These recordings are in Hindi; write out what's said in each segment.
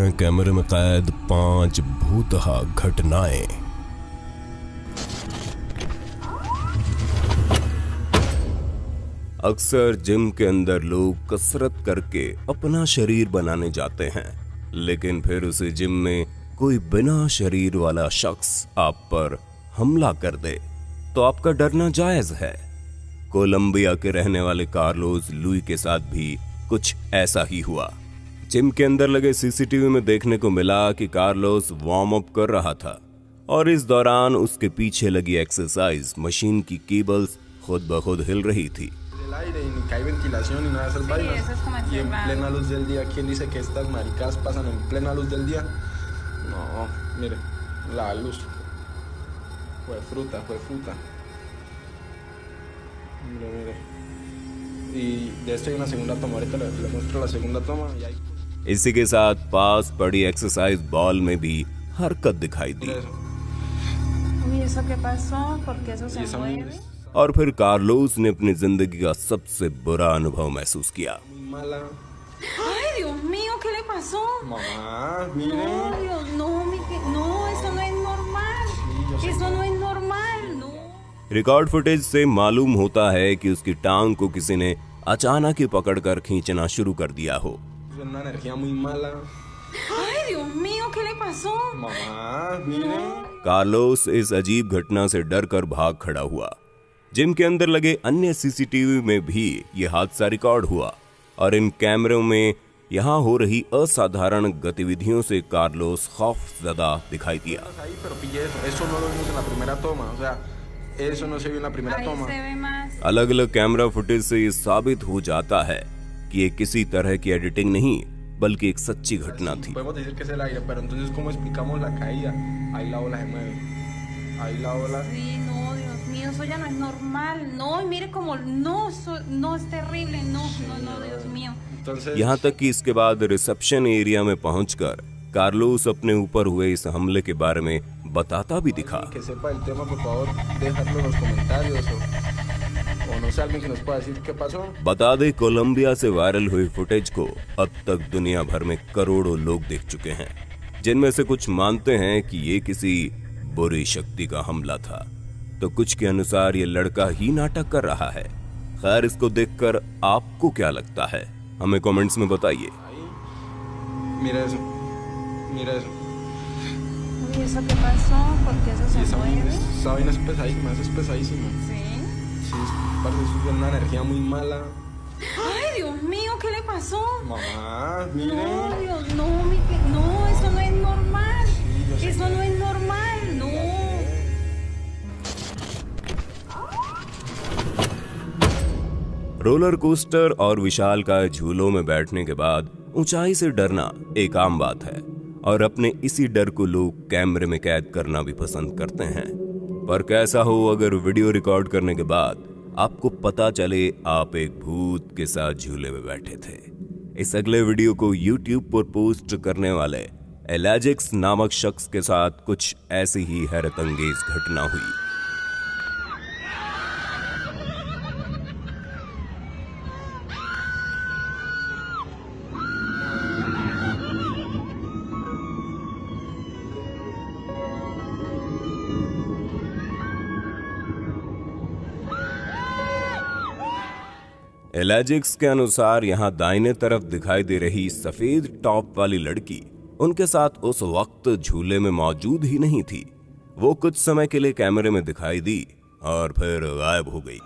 हैं कैमरे में कैद 5 भूतहा घटनाएं। अक्सर जिम के अंदर लोग कसरत करके अपना शरीर बनाने जाते हैं, लेकिन फिर उसी जिम में कोई बिना शरीर वाला शख्स आप पर हमला कर दे तो आपका डरना जायज है। कोलंबिया के रहने वाले कार्लोस लुई के साथ भी कुछ ऐसा ही हुआ। जिम के अंदर लगे सीसीटीवी में देखने को मिला कि कार्लोस वार्म अप कर रहा था और इस दौरान उसके पीछे लगी एक्सरसाइज मशीन की केबल्स खुद ब खुद हिल रही थी। इसी के साथ पास पड़ी एक्सरसाइज बॉल में भी हरकत दिखाई दी और फिर कार्लोस ने अपनी जिंदगी का सबसे बुरा अनुभव महसूस किया। रिकॉर्ड फुटेज से मालूम होता है कि उसकी टांग को किसी ने अचानक ही पकड़कर खींचना शुरू कर दिया हो। कार्लोस इस अजीब घटना से डर कर भाग खड़ा हुआ। जिम के अंदर लगे अन्य सीसीटीवी में भी ये हादसा रिकॉर्ड हुआ और इन कैमरों में यहाँ हो रही असाधारण गतिविधियों से कार्लोस खौफजदा दिखाई दिया। अलग अलग कैमरा फुटेज से ये साबित हो जाता है कि ये किसी तरह की एडिटिंग नहीं बल्कि एक सच्ची घटना थी। यहाँ तक कि इसके बाद रिसेप्शन एरिया में पहुंचकर कार्लोस अपने ऊपर हुए इस हमले के बारे में बताता भी दिखा। बता दे, कोलंबिया से वायरल हुई फुटेज को अब तक दुनिया भर में करोड़ों लोग देख चुके हैं, जिनमें से कुछ मानते हैं कि ये किसी बुरी शक्ति का हमला था, तो कुछ के अनुसार ये लड़का ही नाटक कर रहा है। खैर, इसको देखकर आपको क्या लगता है, हमें कमेंट्स में बताइए। ¿Y eso qué pasó? ¿Por qué eso se mueve? Esa vaina es pesadísima, eso es pesadísimo. ¿Sí? Sí, parece que es una energía muy mala. ¡Ay, Dios mío! ¿Qué le pasó? Mamá, mire. No, Dios, no, no, eso no es normal. Sí, yo sé Eso que... no es normal, no. Roller coaster और विशालकाय झूलों में बैठने के बाद ऊंचाई से डरना एक आम बात है और अपने इसी डर को लोग कैमरे में कैद करना भी पसंद करते हैं। पर कैसा हो अगर वीडियो रिकॉर्ड करने के बाद आपको पता चले आप एक भूत के साथ झूले में बैठे थे। इस अगले वीडियो को YouTube पर पोस्ट करने वाले एलाजिक्स नामक शख्स के साथ कुछ ऐसी ही हैरतअंगेज घटना हुई। एलाजिक्स के अनुसार यहाँ दाहिने तरफ दिखाई दे रही सफेद टॉप वाली लड़की उनके साथ उस वक्त झूले में मौजूद ही नहीं थी। वो कुछ समय के लिए कैमरे में दिखाई दी और फिर गायब हो गई।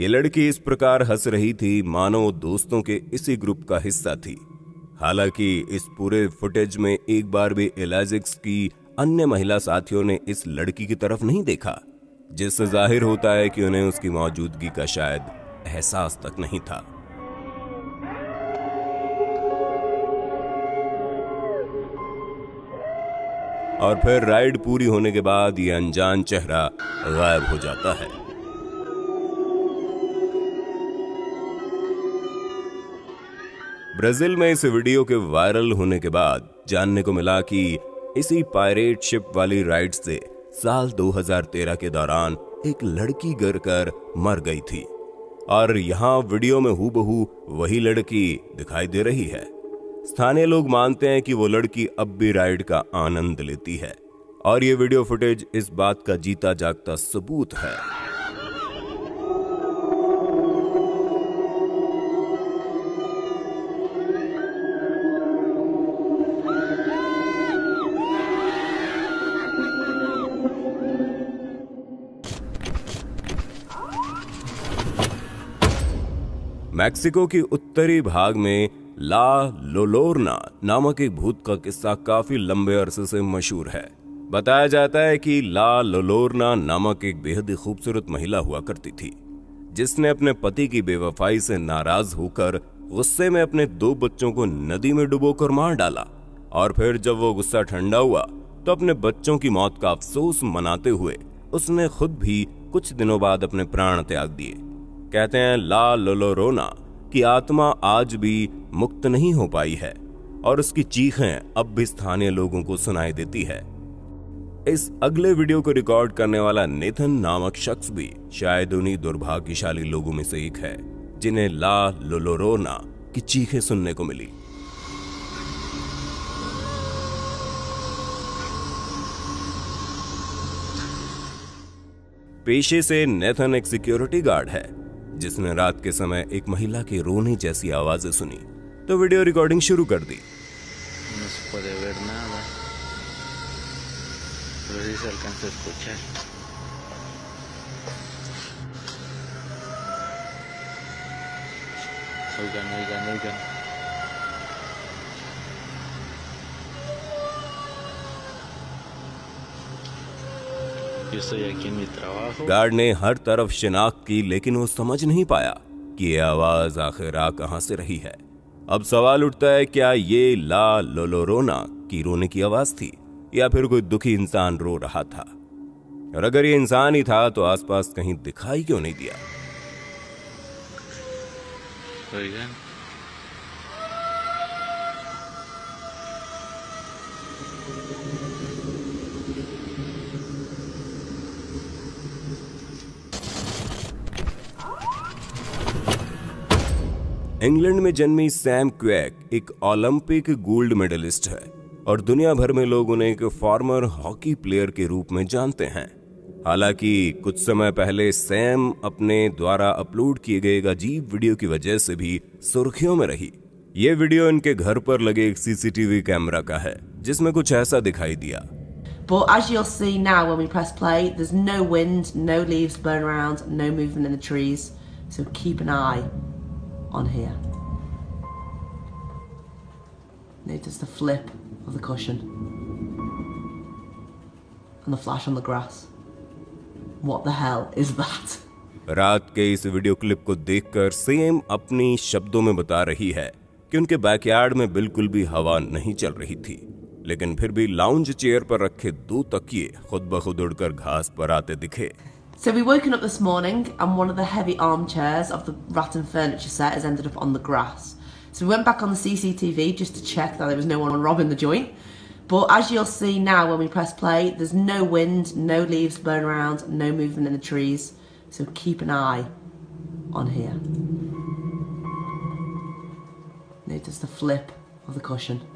ये लड़की इस प्रकार हंस रही थी मानो दोस्तों के इसी ग्रुप का हिस्सा थी। हालांकि इस पूरे फुटेज में एक बार भी एलाजिक्स की अन्य महिला साथियों ने इस लड़की की तरफ नहीं देखा, जिससे जाहिर होता है कि उन्हें उसकी मौजूदगी का शायद एहसास तक नहीं था। और फिर राइड पूरी होने के बाद ये अनजान चेहरा गायब हो जाता है। ब्राजील में इस वीडियो के वायरल होने के बाद जानने को मिला कि इसी पायरेट शिप वाली राइड से साल 2013 के दौरान एक लड़की गिरकर मर गई थी और यहाँ वीडियो में हूबहू वही लड़की दिखाई दे रही है। स्थानीय लोग मानते हैं कि वो लड़की अब भी राइड का आनंद लेती है और ये वीडियो फुटेज इस बात का जीता जागता सबूत है। मैक्सिको की उत्तरी भाग में ला लोलोरना नामक एक भूत का किस्सा काफी लंबे अरसे से मशहूर है। बताया जाता है कि ला लोलोरना नामक एक बेहद ही खूबसूरत महिला हुआ करती थी, जिसने अपने पति की बेवफाई से नाराज होकर गुस्से में अपने 2 बच्चों को नदी में डुबोकर मार डाला और फिर जब वो गुस्सा ठंडा हुआ तो अपने बच्चों की मौत का अफसोस मनाते हुए उसने खुद भी कुछ दिनों बाद अपने प्राण त्याग दिए। कहते हैं ला लोलोरोना की आत्मा आज भी मुक्त नहीं हो पाई है और उसकी चीखें अब भी स्थानीय लोगों को सुनाई देती है। इस अगले वीडियो को रिकॉर्ड करने वाला नेथन नामक शख्स भी शायद उन्हीं दुर्भाग्यशाली लोगों में से एक है जिन्हें ला लोलोरोना की चीखें सुनने को मिली। पेशे से नेथन एक सिक्योरिटी गार्ड है, जिसने रात के समय एक महिला के रोने जैसी आवाजें सुनी तो वीडियो रिकॉर्डिंग शुरू कर दी। No se puede ver nada, pero sí se alcanza a escuchar. Oigan, oigan, oigan. Yo estoy aquí en mi trabajo. Guard ने हर तरफ शिनाख्त की लेकिन वो समझ नहीं पाया कि ये आवाज आखिर आ कहां से रही है। अब सवाल उठता है, क्या ये ला लोलोरोना की रोने की आवाज थी या फिर कोई दुखी इंसान रो रहा था? और अगर ये इंसान ही था तो आसपास कहीं दिखाई क्यों नहीं दिया? Oigan. इंग्लैंड में जन्मी सैम क्वेक एक ओलंपिक गोल्ड मेडलिस्ट है और दुनिया भर में लोग उन्हें एक फॉर्मर हॉकी प्लेयर के रूप में जानते हैं। हालांकि कुछ समय पहले सैम अपने द्वारा अपलोड किए गए एक अजीब वीडियो की वजह से भी सुर्खियों में रही। ये वीडियो इनके घर पर लगे एक सीसीटीवी कैमरा का है, जिसमें कुछ ऐसा दिखाई दिया। But as you'll see now when we press play, there's no wind, no leaves blowing around, no movement in the trees. So keep an eye on here. Notice the flip of the cushion and the flash on the grass. What the hell is that? रात के इस वीडियो क्लिप को देखकर सैम अपनी शब्दों में बता रही है कि उनके बैकयार्ड में बिल्कुल भी हवा नहीं चल रही थी, लेकिन फिर भी लाउंज चेयर पर रखे 2 तकिए खुद ब खुद उड़कर घास पर आते दिखे। So we woken up this morning and one of the heavy armchairs of the rattan furniture set has ended up on the grass. So we went back on the CCTV just to check that there was no one robbing the joint. But as you'll see now when we press play, there's no wind, no leaves blowing around, no movement in the trees. So keep an eye on here. Notice the flip of the cushion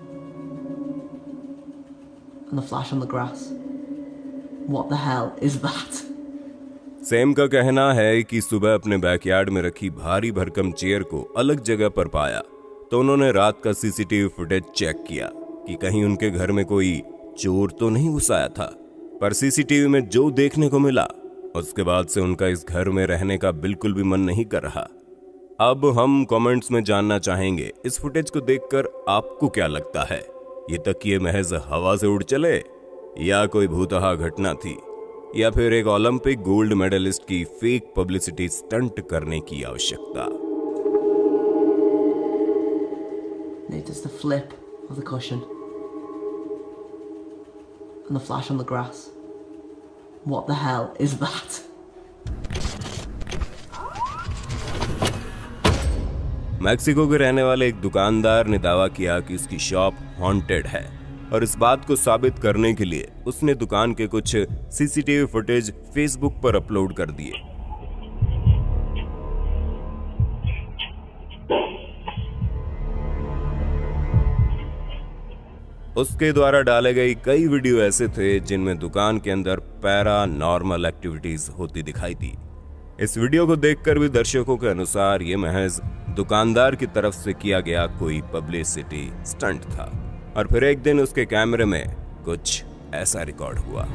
and the flash on the grass. What the hell is that? Sam का कहना है कि सुबह अपने बैकयार्ड में रखी भारी भरकम चेयर को अलग जगह पर पाया तो उन्होंने रात का सीसीटीवी फुटेज चेक किया कि कहीं उनके घर में कोई चोर तो नहीं घुस आया था। पर सीसीटीवी में जो देखने को मिला उसके बाद से उनका इस घर में रहने का बिल्कुल भी मन नहीं कर रहा। अब हम कमेंट्स में जानना चाहेंगे, इस फुटेज को देखकर आपको क्या लगता है? ये तकिए महज हवा से उड़ चले या कोई भूतहा घटना थी या फिर एक ओलंपिक गोल्ड मेडलिस्ट की फेक पब्लिसिटी स्टंट करने की आवश्यकता? Notice the flip of the cushion and the flash on the grass. What the hell is that? Mexico के रहने वाले एक दुकानदार ने दावा किया कि उसकी शॉप हॉन्टेड है और इस बात को साबित करने के लिए उसने दुकान के कुछ सीसीटीवी फुटेज फेसबुक पर अपलोड कर दिए। उसके द्वारा डाले गए कई वीडियो ऐसे थे जिनमें दुकान के अंदर पैरानॉर्मल एक्टिविटीज होती दिखाई दी। इस वीडियो को देखकर भी दर्शकों के अनुसार ये महज दुकानदार की तरफ से किया गया कोई पब्लिसिटी स्टंट था। और फिर एक दिन उसके कैमरे में कुछ ऐसा रिकॉर्ड हुआ।